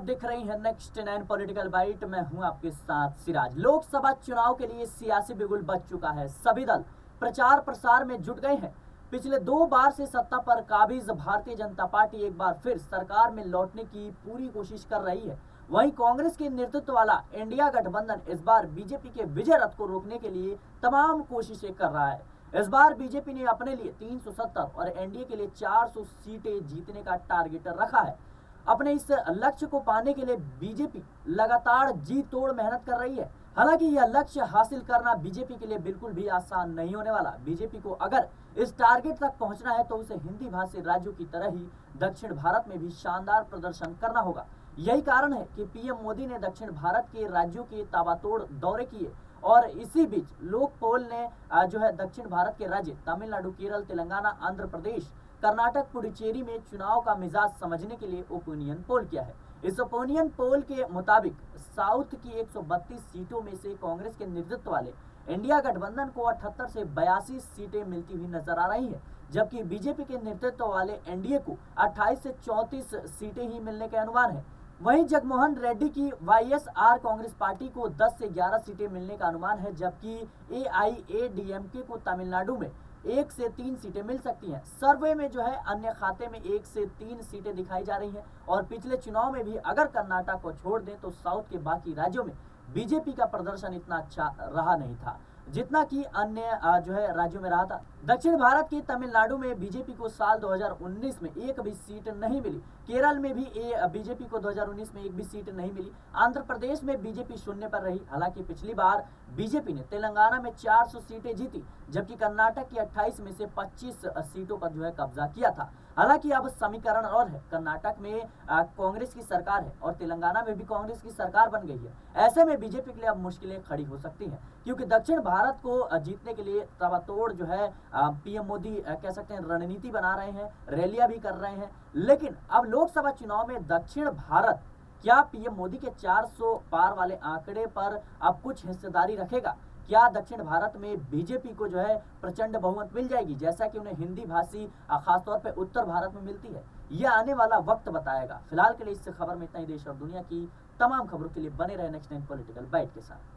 आप देख रही हैं नेक्स्ट 9 पॉलिटिकल बाइट। मैं हूं आपके साथ सिराज। लोकसभा चुनाव के लिए सियासी बिगुल बज चुका है। सभी दल प्रचार प्रसार में जुट गए हैं। पिछले 2 बार से सत्ता पर काबिज भारतीय जनता पार्टी एक बार फिर सरकार में लौटने की पूरी कोशिश कर रही है। वहीं कांग्रेस के नेतृत्व वाला इंडिया गठबंधन इस बार बीजेपी के विजय रथ को रोकने के लिए तमाम कोशिशें कर रहा है। इस बार बीजेपी ने अपने लिए 370 और एनडीए के लिए 400 सीटें जीतने का टारगेट रखा है। अपने इस लक्ष्य को पाने के लिए बीजेपी लगातार जी तोड़ मेहनत कर रही है। हालांकि यह लक्ष्य हासिल करना बीजेपी के लिए बिल्कुल भी आसान नहीं होने वाला। बीजेपी को अगर इस टारगेट तक पहुंचना है तो उसे हिंदी भाषी राज्यों की तरह ही दक्षिण भारत में भी शानदार प्रदर्शन करना होगा। यही कारण है कि पीएम मोदी ने दक्षिण भारत के राज्यों के ताबड़तोड़ दौरे किए और इसी बीच लोक पोल ने जो है दक्षिण भारत के राज्य तमिलनाडु, केरल, तेलंगाना, आंध्र प्रदेश, कर्नाटक, पुडुचेरी में चुनाव का मिजाज समझने के लिए ओपिनियन पोल किया है। इस ओपिनियन पोल के मुताबिक साउथ की 132 सीटों में से कांग्रेस के नेतृत्व वाले इंडिया गठबंधन को 78 से 82 सीटें मिलती हुई नजर आ रही हैं, जबकि बीजेपी के नेतृत्व वाले एनडीए को 28 से 34 सीटें ही मिलने के अनुमान है। वहीं जगनमोहन रेड्डी की वाईएसआर कांग्रेस पार्टी को 10 से 11 सीटें मिलने का अनुमान है, जबकि एआईएडीएमके को तमिलनाडु में 1 से 3 सीटें मिल सकती हैं। सर्वे में जो है अन्य खाते में 1 से 3 सीटें दिखाई जा रही हैं और पिछले चुनाव में भी अगर कर्नाटक को छोड़ दें तो साउथ के बाकी राज्यों में बीजेपी का प्रदर्शन इतना अच्छा रहा नहीं था जितना कि अन्य जो है राज्यों में रहा था। दक्षिण भारत के तमिलनाडु में बीजेपी को साल 2019 में एक भी सीट नहीं मिली। केरल में भी बीजेपी को 2019 में एक भी सीट नहीं मिली। आंध्र प्रदेश में बीजेपी शून्य पर रही। हालांकि पिछली बार बीजेपी ने तेलंगाना में 400 सीटें जीती, जबकि कर्नाटक की 28 में से 25 सीटों पर जो है कब्जा किया था। हालांकि अब समीकरण और है, कर्नाटक में कांग्रेस की सरकार है और तेलंगाना में भी कांग्रेस की सरकार बन गई है। ऐसे में बीजेपी के लिए अब मुश्किलें खड़ी हो सकती हैं, क्योंकि दक्षिण भारत को जीतने के लिए ताबड़तोड़ जो है पीएम मोदी कह सकते हैं रणनीति बना रहे हैं, रैलियां भी कर रहे हैं। लेकिन अब लोकसभा चुनाव में दक्षिण भारत क्या पीएम मोदी के 400 पार वाले आंकड़े पर अब कुछ हिस्सेदारी रखेगा? क्या दक्षिण भारत में बीजेपी को जो है प्रचंड बहुमत मिल जाएगी, जैसा कि उन्हें हिंदी भाषी खासतौर पर उत्तर भारत में मिलती है? यह आने वाला वक्त बताएगा। फिलहाल के लिए इस खबर में इतना ही। देश और दुनिया की तमाम खबरों के लिए बने रहे नेक्स्ट 9 पॉलिटिकल बाइट के साथ।